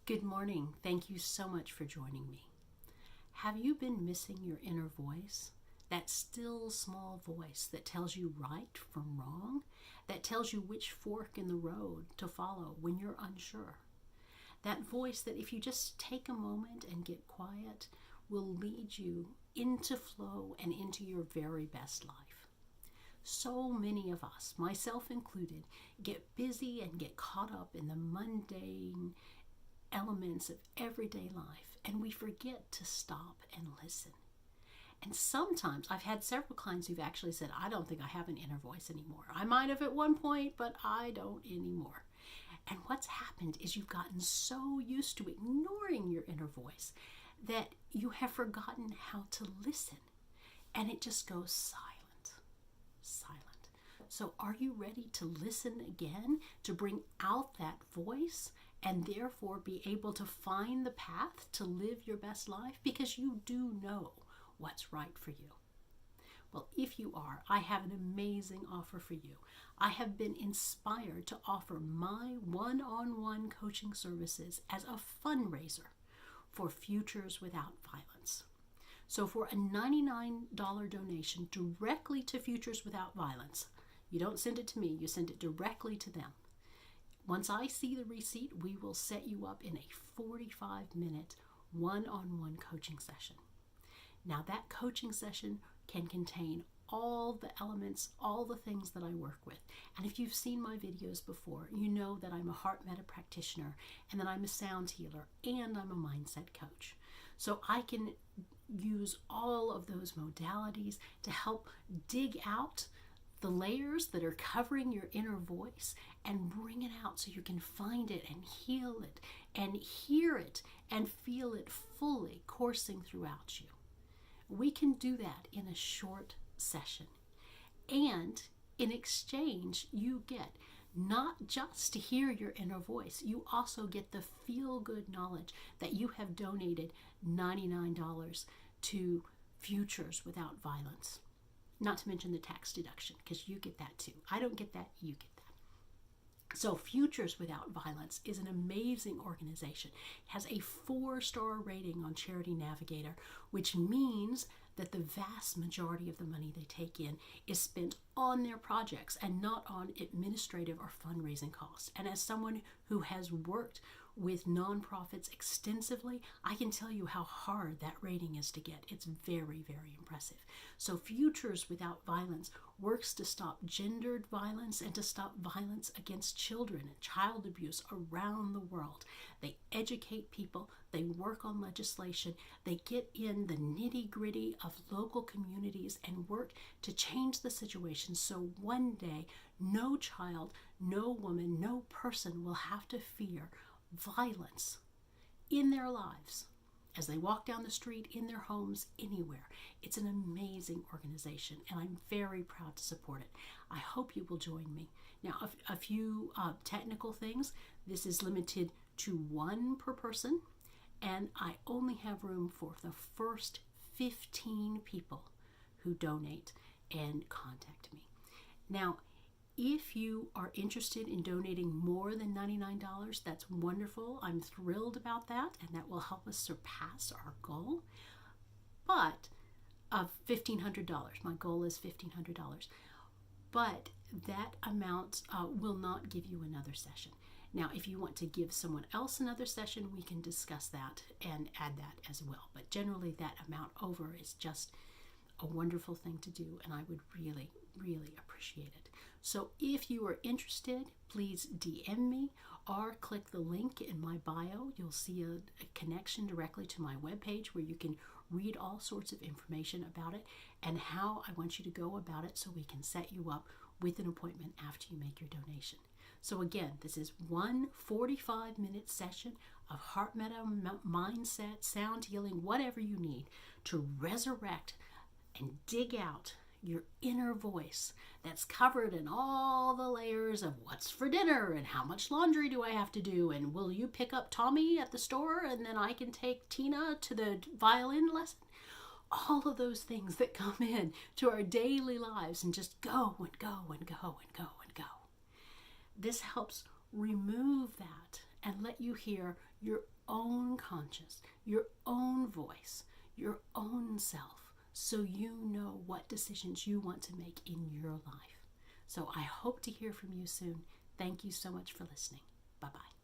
Good morning. Thank you so much for joining me. Have you been missing your inner voice? That still small voice that tells you right from wrong, that tells you which fork in the road to follow when you're unsure. That voice that if you just take a moment and get quiet will lead you into flow and into your very best life. So many of us, myself included, get busy and get caught up in the mundane elements of everyday life, and we forget to stop and listen. And sometimes I've had several clients who've actually said, I don't think I have an inner voice anymore. I might have at one point, but I don't anymore. And what's happened is you've gotten so used to ignoring your inner voice that you have forgotten how to listen, and it just goes silent. So are you ready to listen again, to bring out that voice and therefore be able to find the path to live your best life? Because you do know what's right for you. Well, if you are, I have an amazing offer for you. I have been inspired to offer my one-on-one coaching services as a fundraiser for Futures Without Violence. So for a $99 donation directly to Futures Without Violence, you don't send it to me, you send it directly to them. Once I see the receipt, we will set you up in a 45-minute one-on-one coaching session. Now that coaching session can contain all the elements, all the things that I work with. And if you've seen my videos before, you know that I'm a heart meta practitioner and that I'm a sound healer and I'm a mindset coach. So I can use all of those modalities to help dig out the layers that are covering your inner voice and bring it out so you can find it and heal it and hear it and feel it fully coursing throughout you. We can do that in a short session. And in exchange, you get not just to hear your inner voice, you also get the feel-good knowledge that you have donated $99 to Futures Without Violence. Not to mention the tax deduction, because you get that too. I don't get that, you get that. So Futures Without Violence is an amazing organization. It has a 4-star rating on Charity Navigator, which means that the vast majority of the money they take in is spent on their projects and not on administrative or fundraising costs. And as someone who has worked with nonprofits extensively, I can tell you how hard that rating is to get. It's very, very impressive. So Futures Without Violence works to stop gendered violence and to stop violence against children and child abuse around the world. They educate people, they work on legislation, they get in the nitty-gritty of local communities and work to change the situation so one day no child, no woman, no person will have to fear violence in their lives as they walk down the street, in their homes, anywhere. It's an amazing organization, and I'm very proud to support it. I hope you will join me. Now, a few technical things. This is limited to 1 per person, and I only have room for the first 15 people who donate and contact me. Now, if you are interested in donating more than $99, that's wonderful. I'm thrilled about that, and that will help us surpass our goal. But of $1,500, my goal is $1,500. But that amount will not give you another session. Now, if you want to give someone else another session, we can discuss that and add that as well. But generally, that amount over is just a wonderful thing to do, and I would really, really appreciate it. So if you are interested, please DM me or click the link in my bio. You'll see a connection directly to my webpage where you can read all sorts of information about it and how I want you to go about it so we can set you up with an appointment after you make your donation. So again, this is one 45-minute session of heart meta, mindset, sound healing, whatever you need to resurrect and dig out your inner voice that's covered in all the layers of what's for dinner and how much laundry do I have to do and will you pick up Tommy at the store and then I can take Tina to the violin lesson. All of those things that come in to our daily lives and just go and go and go and go and go. This helps remove that and let you hear your own conscience, your own voice, your own self, so you know what decisions you want to make in your life. So I hope to hear from you soon. Thank you so much for listening. Bye-bye.